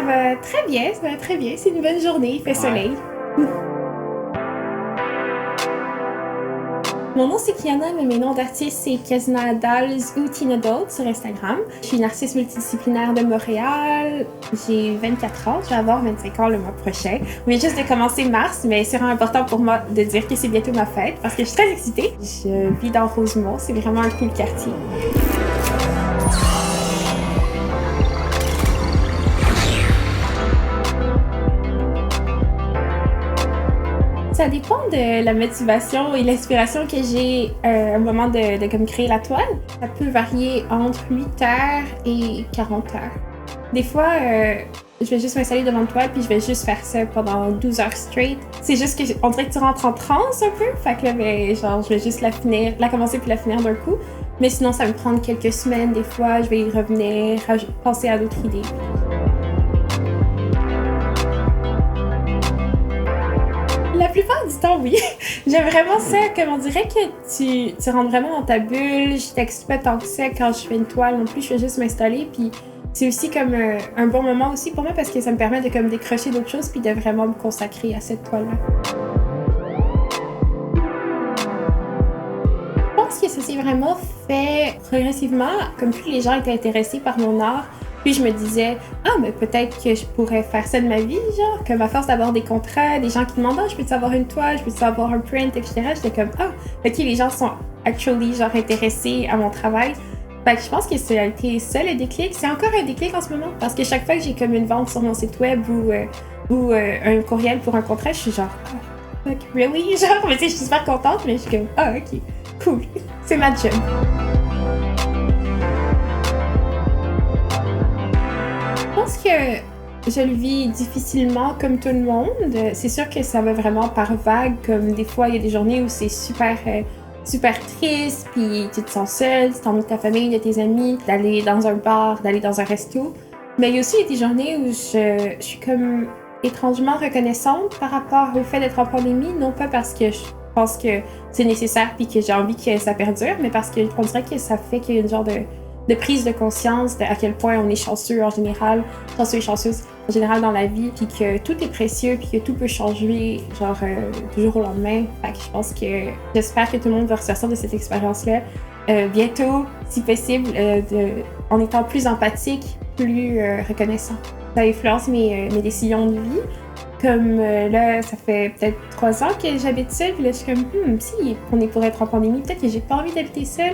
va très bien, ça va très bien. C'est une bonne journée, il fait soleil. Mon nom c'est Kiana, mais mes noms d'artistes c'est Kazna Dolls ou Tina Doll sur Instagram. Je suis une artiste multidisciplinaire de Montréal. J'ai 24 ans, je vais avoir 25 ans le mois prochain. On vient juste de commencer mars, mais c'est vraiment important pour moi de dire que c'est bientôt ma fête parce que je suis très excitée. Je vis dans Rosemont, c'est vraiment un cool quartier. Ça dépend de la motivation et l'inspiration que j'ai au moment de comme créer la toile. Ça peut varier entre 8 heures et 40 heures. Des fois, je vais juste m'installer devant une toile puis je vais juste faire ça pendant 12 heures straight. C'est juste que on dirait que tu rentres en transe un peu. Fait que là, ben, genre, je vais juste la commencer puis la finir d'un coup. Mais sinon, ça va me prendre quelques semaines. Des fois, je vais y revenir, penser à d'autres idées. La plupart du temps, oui. J'aime vraiment ça, comme on dirait que tu rentres vraiment dans ta bulle. Je texte pas tant que ça quand je fais une toile non plus, je fais juste m'installer. Puis c'est aussi comme un bon moment aussi pour moi parce que ça me permet de comme décrocher d'autres choses puis de vraiment me consacrer à cette toile-là. Je pense que ça s'est vraiment fait progressivement, comme plus les gens étaient intéressés par mon art. Puis je me disais, mais peut-être que je pourrais faire ça de ma vie, genre, comme à force d'avoir des contrats, des gens qui demandent, je peux-tu avoir une toile, je peux-tu avoir un print, etc. J'étais comme, ok, les gens sont actually, genre, intéressés à mon travail. Fait que je pense que ça a été ça le déclic. C'est encore un déclic en ce moment, parce que chaque fois que j'ai comme une vente sur mon site web ou un courriel pour un contrat, je suis genre, fuck, really? Genre, mais tu sais, je suis super contente, mais je suis comme, ok, cool, c'est ma job. Je pense que je le vis difficilement comme tout le monde. C'est sûr que ça va vraiment par vague, comme des fois il y a des journées où c'est super triste, puis tu te sens seule, tu t'ennuies de ta famille, de tes amis, d'aller dans un bar, d'aller dans un resto. Mais il y a aussi des journées où je suis comme étrangement reconnaissante par rapport au fait d'être en pandémie, non pas parce que je pense que c'est nécessaire puis que j'ai envie que ça perdure, mais parce qu'on dirait que ça fait qu'il y a une genre de prise de conscience de à quel point on est chanceux en général, chanceux et chanceuse en général dans la vie, puis que tout est précieux, puis que tout peut changer, genre du jour au lendemain. Fait que je pense que j'espère que tout le monde va ressortir de cette expérience-là bientôt, si possible, en étant plus empathique, plus reconnaissant. Ça influence mes décisions de vie. Comme là, ça fait peut-être 3 ans que j'habite seule, puis là, je suis comme, si on est pour être en pandémie, peut-être que j'ai pas envie d'habiter seule.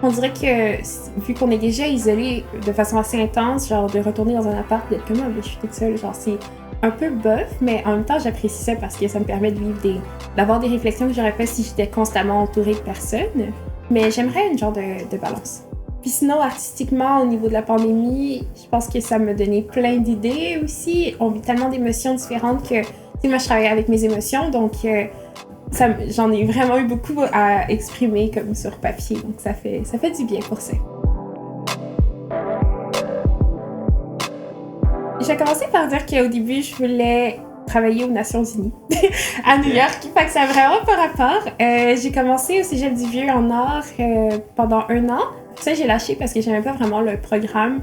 On dirait que, vu qu'on est déjà isolé de façon assez intense, genre de retourner dans un appart, d'être comme, je suis toute seule, genre c'est un peu bof, mais en même temps, j'apprécie ça parce que ça me permet de vivre d'avoir des réflexions que j'aurais pas si j'étais constamment entourée de personnes. Mais j'aimerais une genre de balance. Puis sinon, artistiquement, au niveau de la pandémie, je pense que ça m'a donné plein d'idées aussi. On vit tellement d'émotions différentes que, tu sais, moi, je travaille avec mes émotions, donc j'en ai vraiment eu beaucoup à exprimer comme sur papier, donc ça fait du bien pour ça. J'ai commencé par dire qu'au début, je voulais travailler aux Nations Unies à New York, fait que ça n'a vraiment pas rapport. J'ai commencé au Cégep du Vieux en art pendant 1 an. Ça, j'ai lâché parce que j'aimais pas vraiment le programme.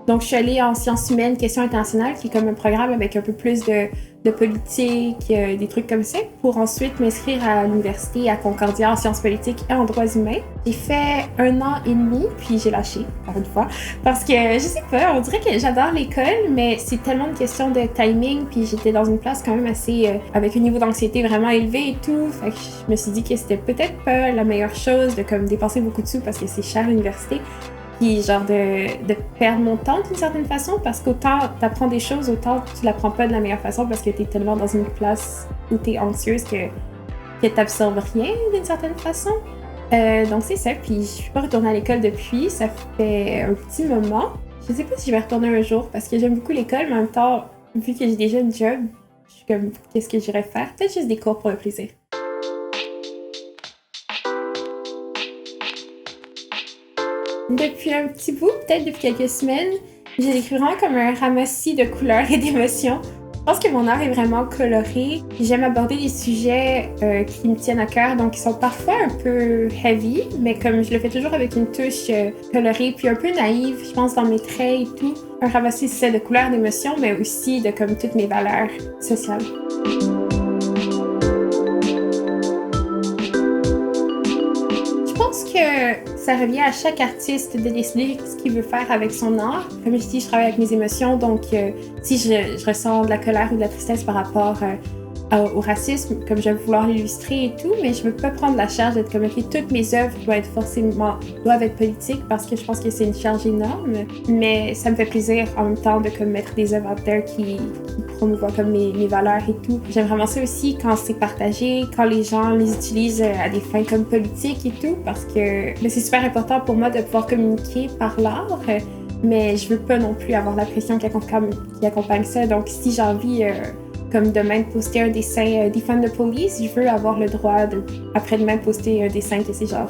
Donc, je suis allée en sciences humaines, questions internationales, qui est comme un programme avec un peu plus de politique, des trucs comme ça, pour ensuite m'inscrire à l'université à Concordia en sciences politiques et en droits humains. J'ai fait 1 an et demi, puis j'ai lâché, encore une fois, parce que, je sais pas, on dirait que j'adore l'école, mais c'est tellement une question de timing, puis j'étais dans une place quand même assez, avec un niveau d'anxiété vraiment élevé et tout, fait que je me suis dit que c'était peut-être pas la meilleure chose de comme dépenser beaucoup de sous parce que c'est cher à l'université. Puis genre de perdre mon temps d'une certaine façon, parce qu'autant t'apprends des choses, autant tu l'apprends pas de la meilleure façon parce que t'es tellement dans une place où t'es anxieuse que t'absorbes rien d'une certaine façon. Donc c'est ça, puis je suis pas retournée à l'école depuis, ça fait un petit moment. Je sais pas si je vais retourner un jour parce que j'aime beaucoup l'école, mais en même temps, vu que j'ai déjà une job, je suis comme, qu'est-ce que j'irais faire? Peut-être juste des cours pour le plaisir. Depuis un petit bout, peut-être depuis quelques semaines, j'ai décrit vraiment comme un ramassis de couleurs et d'émotions. Je pense que mon art est vraiment coloré. J'aime aborder des sujets qui me tiennent à cœur, donc qui sont parfois un peu heavy, mais comme je le fais toujours avec une touche colorée, puis un peu naïve, je pense, dans mes traits et tout. Un ramassis, c'est de couleurs, d'émotions, mais aussi de comme toutes mes valeurs sociales. Je pense que ça revient à chaque artiste de décider ce qu'il veut faire avec son art. Comme je dis, je travaille avec mes émotions, donc si je ressens de la colère ou de la tristesse par rapport au racisme, comme je vais vouloir l'illustrer et tout, mais je veux pas prendre la charge d'être comme, ok, toutes mes œuvres doivent être politiques parce que je pense que c'est une charge énorme, mais ça me fait plaisir en même temps de comme mettre des œuvres out there qui promouvoient comme mes valeurs et tout. J'aime vraiment ça aussi quand c'est partagé, quand les gens les utilisent à des fins comme politiques et tout, parce que c'est super important pour moi de pouvoir communiquer par l'art, mais je veux pas non plus avoir la pression qui accompagne ça. Donc si j'ai envie comme demain de poster un dessin Defund the Police, je veux avoir le droit après-demain poster un dessin que c'est genre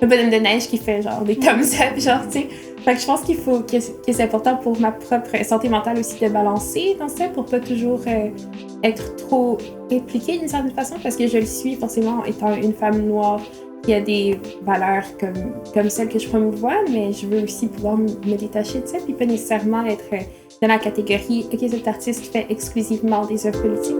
un bonhomme de neige qui fait genre des thumbs up, genre, tu sais. Fait que je pense que c'est important pour ma propre santé mentale aussi de balancer dans ça, pour pas toujours être trop impliquée d'une certaine façon, parce que je le suis forcément étant une femme noire qui a des valeurs comme celles que je promouvois, mais je veux aussi pouvoir me détacher de ça, puis pas nécessairement être dans la catégorie « Ok, cet artiste fait exclusivement des œuvres politiques ».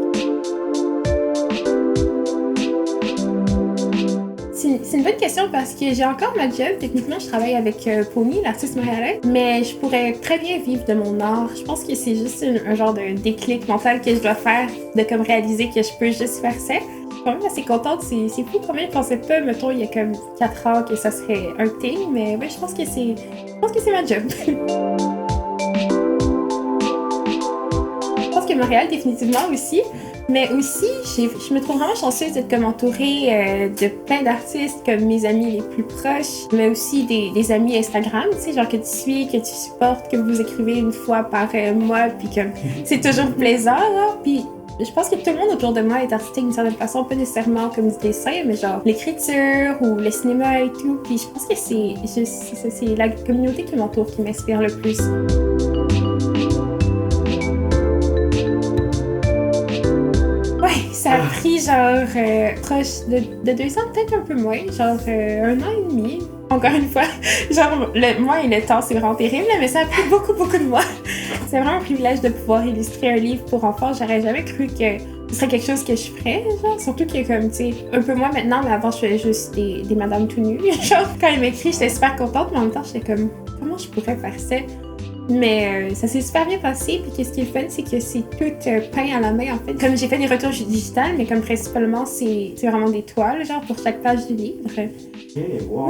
C'est une bonne question parce que j'ai encore ma job. Techniquement, je travaille avec Pony, l'artiste montréalais, mais je pourrais très bien vivre de mon art. Je pense que c'est juste un genre de déclic mental que je dois faire, de comme réaliser que je peux juste faire ça. Je suis quand même assez contente. C'est fou quand même. Je pensais pas, mettons, il y a comme 4 ans que ça serait un thing, mais ouais, je pense que c'est ma job. Je pense que Montréal, définitivement aussi. Mais aussi, je me trouve vraiment chanceuse d'être comme entourée de plein d'artistes, comme mes amis les plus proches, mais aussi des amis Instagram, tu sais, genre que tu suis, que tu supportes, que vous écrivez une fois par mois, puis comme c'est toujours plaisant, là. Puis je pense que tout le monde autour de moi est artistique d'une certaine façon, pas nécessairement comme du dessin, mais genre l'écriture ou le cinéma et tout. Puis je pense que c'est la communauté qui m'entoure qui m'inspire le plus. Ça a pris genre proche de 2 ans, peut-être un peu moins, genre 1 an et demi. Encore une fois, genre le mois et le temps, c'est vraiment terrible, mais ça a pris beaucoup de mois. C'est vraiment un privilège de pouvoir illustrer un livre pour enfants. J'aurais jamais cru que ce serait quelque chose que je ferais, genre, surtout que comme, tu sais, un peu moins maintenant, mais avant, je faisais juste des madames tout nues. Genre, quand il m'écrit, j'étais super contente, mais en même temps, j'étais comme, comment je pourrais faire ça? Mais ça s'est super bien passé, puis qu'est-ce qui est fun, c'est que c'est tout peint à la main en fait. Comme j'ai fait des retouches digitales, mais comme principalement c'est vraiment des toiles, genre pour chaque page du livre. Okay, wow.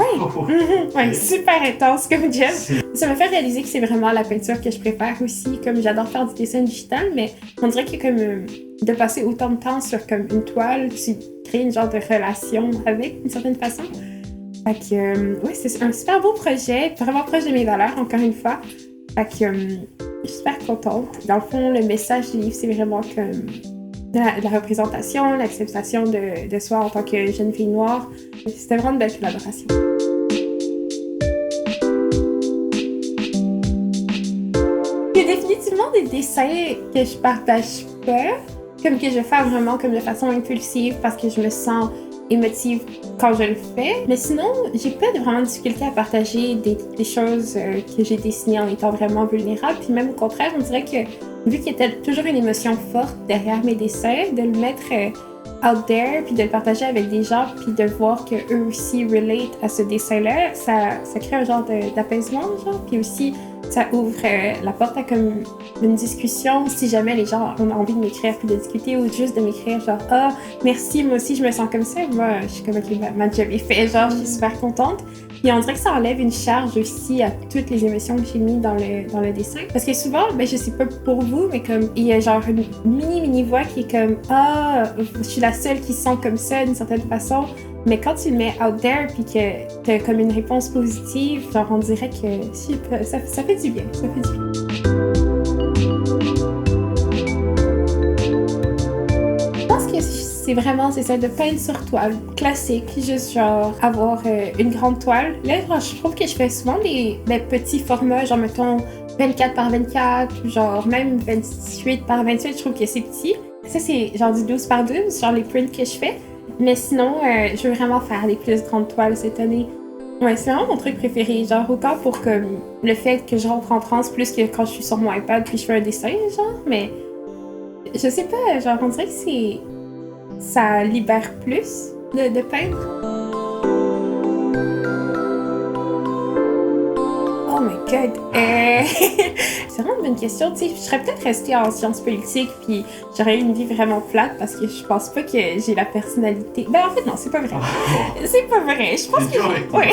Ouais, super intense comme job. Ça m'a fait réaliser que c'est vraiment la peinture que je préfère aussi, comme j'adore faire du dessin digital, mais on dirait que comme de passer autant de temps sur comme une toile, tu crées une genre de relation avec, d'une certaine façon. Fait que, ouais, c'est un super beau projet, vraiment proche de mes valeurs, encore une fois. Fait que je suis super contente. Dans le fond, le message du livre, c'est vraiment comme la représentation, l'acceptation de soi en tant que jeune fille noire. C'était vraiment une belle collaboration. Il y a définitivement des dessins que je partage pas, comme que je fais vraiment comme de façon impulsive parce que je me sens émotive quand je le fais. Mais sinon, j'ai pas vraiment de difficulté à partager des choses que j'ai dessinées en étant vraiment vulnérable. Puis même au contraire, on dirait que vu qu'il y a toujours une émotion forte derrière mes dessins, de le mettre out there, puis de le partager avec des gens, puis de voir qu'eux aussi relate à ce dessin-là, ça crée un genre d'apaisement, genre. Puis aussi, ça ouvre la porte à comme une discussion si jamais les gens ont envie de m'écrire puis de discuter, ou juste de m'écrire genre « Ah, merci, moi aussi je me sens comme ça. » Moi, je suis comme « Ok, ma job est fait. » Genre, je suis super contente. Puis on dirait que ça enlève une charge aussi à toutes les émotions que j'ai mis dans le dessin. Parce que souvent, ben je sais pas pour vous, mais comme il y a genre une mini voix qui est comme « Ah, je suis la seule qui se sent comme ça d'une certaine façon. » Mais quand tu le mets out there puis que t'as comme une réponse positive, genre on dirait que ça fait du bien. Ça fait du bien. Je pense que c'est vraiment, c'est ça, de peindre sur toile, classique, juste genre avoir une grande toile. Là, genre, je trouve que je fais souvent des petits formats, genre mettons 24 par 24, genre même 28 par 28, je trouve que c'est petit. Ça, c'est genre du 12 par 12, genre les prints que je fais. Mais sinon, je veux vraiment faire des plus grandes toiles cette année. Ouais, c'est vraiment mon truc préféré, genre autant pour comme le fait que je rentre en transe plus que quand je suis sur mon iPad puis je fais un dessin, genre, mais je sais pas, genre on dirait que ça libère plus de peindre. Oh my god! C'est vraiment une bonne question. Tu sais, je serais peut-être restée en sciences politiques, puis j'aurais eu une vie vraiment plate parce que je pense pas que j'ai la personnalité. Ben en fait, non, c'est pas vrai. C'est pas vrai. Je pense que j'ai. Ouais,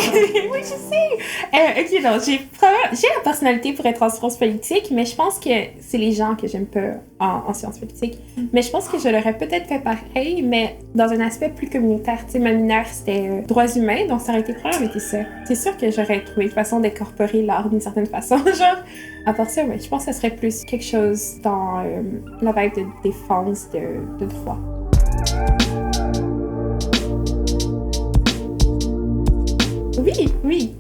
oui, je sais. Ok, non, j'ai la personnalité pour être en sciences politiques, mais je pense que c'est les gens que j'aime pas en sciences politiques. Mais je pense que je l'aurais peut-être fait pareil, mais dans un aspect plus communautaire. Tu sais, ma mineure, c'était droits humains, donc ça aurait été probablement été ça. C'est sûr que j'aurais trouvé une façon d'incorporer l'art d'une certaine façon, genre. À part ça, ouais, je pense que ça serait plus quelque chose dans la vibe de défense de droit.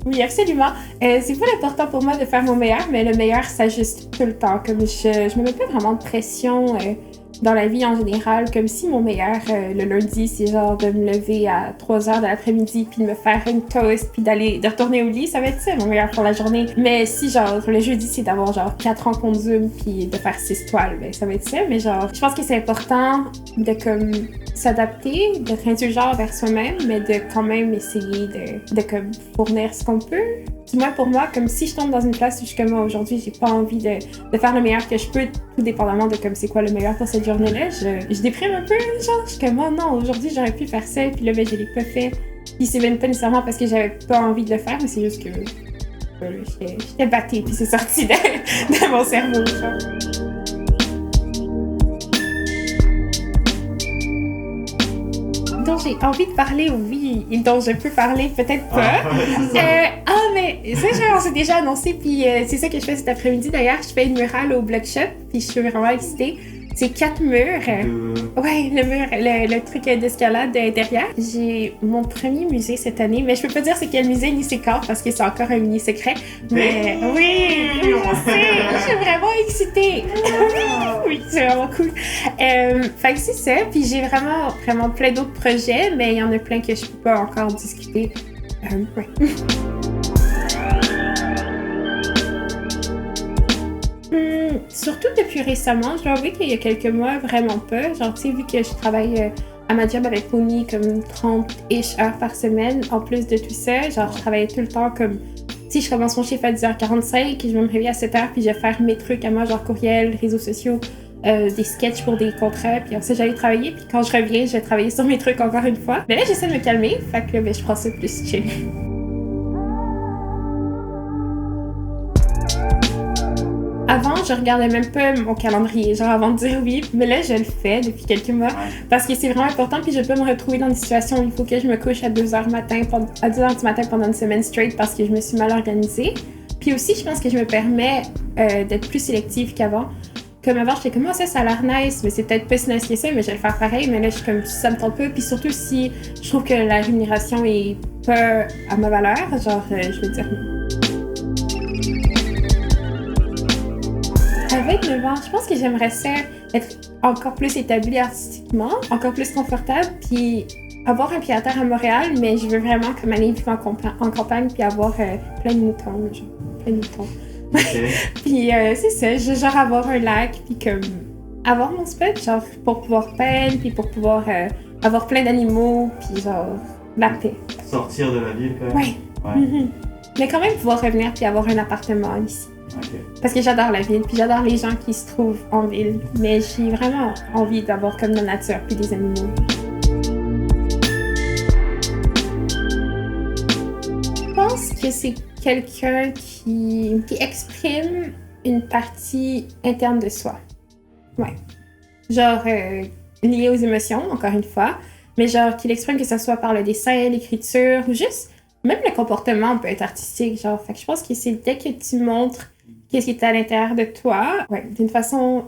Oui, absolument. C'est pas important pour moi de faire mon meilleur, mais le meilleur s'ajuste tout le temps. Comme je me mets pas vraiment de pression dans la vie en général, comme si mon meilleur le lundi, c'est genre de me lever à 3h de l'après-midi puis de me faire une toast puis de retourner au lit, ça va être ça mon meilleur pour la journée. Mais si genre le jeudi, c'est d'avoir genre 4 rencontres Zoom puis de faire 6 toiles, ben ça va être ça. Mais genre, je pense que c'est important de comme s'adapter, d'être indulgent vers soi-même, mais de quand même essayer de comme fournir ce qu'on peut. Du moins pour moi, comme si je tombe dans une place où je suis comme moi aujourd'hui, j'ai pas envie de faire le meilleur que je peux, tout dépendamment de comme c'est quoi le meilleur pour cette journée-là, je déprime un peu, genre, je suis comme oh non, aujourd'hui j'aurais pu faire ça, puis là ben je l'ai pas fait. Puis c'est même pas nécessairement parce que j'avais pas envie de le faire, mais c'est juste que j'étais battée, puis c'est sorti de mon cerveau, genre. Dont j'ai envie de parler, oui, et dont je peux parler, peut-être pas. Mais ça, c'est déjà annoncé, puis c'est ça que je fais cet après-midi. D'ailleurs, je fais une murale au Block Shop, puis je suis vraiment excitée. C'est 4 murs. Ouais, le mur, le truc d'escalade derrière. J'ai mon premier musée cette année, mais je peux pas dire c'est quel musée ni c'est quand parce que c'est encore un mini secret. Mais oui, je sais, je suis vraiment excitée. Oui, c'est vraiment cool. Fait que c'est ça, puis j'ai vraiment plein d'autres projets, mais il y en a plein que je peux pas encore discuter. Ouais. Surtout depuis récemment, je dois avouer qu'il y a quelques mois, vraiment pas. Genre, tu sais, vu que je travaille à ma job avec Pony comme 30-ish heures par semaine, en plus de tout ça, genre, je travaillais tout le temps comme... Si je commence mon chiffre à 10h45, je vais me réveiller à 7h, puis je vais faire mes trucs à moi, genre courriel, réseaux sociaux, des sketchs pour des contrats, puis ensuite j'allais travailler, puis quand je reviens, je vais travailler sur mes trucs encore une fois. Mais là, j'essaie de me calmer, fait que ben, je prends ça plus chill. Avant, je regardais même pas mon calendrier, genre avant de dire oui, mais là, je le fais depuis quelques mois parce que c'est vraiment important, puis je peux me retrouver dans des situations où il faut que je me couche à 2h du matin pendant une semaine straight parce que je me suis mal organisée. Puis aussi, je pense que je me permets d'être plus sélective qu'avant. Comme avant, j'étais comme, ça a l'air nice, mais c'est peut-être pas si nice que ça, mais je vais le faire pareil. Mais là, je suis comme, ça me tente pas. Puis surtout si je trouve que la rémunération est pas à ma valeur, genre, je vais dire non. Avec 9 ans, je pense que j'aimerais ça être encore plus établie artistiquement, encore plus confortable, puis avoir un pied à terre à Montréal, mais je veux vraiment comme aller vivre en campagne puis avoir plein de moutons, genre, plein de moutons. Okay. Puis c'est ça, je veux genre avoir un lac, puis comme avoir mon spot, genre pour pouvoir peindre, puis pour pouvoir avoir plein d'animaux, puis genre la paix. Sortir de la ville quand même. Ouais. Mm-hmm. Mais quand même pouvoir revenir puis avoir un appartement ici. Okay. Parce que j'adore la ville, puis j'adore les gens qui se trouvent en ville, mais j'ai vraiment envie d'avoir comme la nature puis des animaux. Je pense que c'est quelqu'un qui exprime une partie interne de soi. Ouais. Genre liée aux émotions, encore une fois, mais genre qu'il exprime que ce soit par le dessin, l'écriture, ou juste, même le comportement peut être artistique, genre. Fait que je pense que c'est dès que tu montres qu'est-ce qui est à l'intérieur de toi, ouais, d'une façon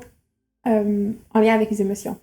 en lien avec les émotions.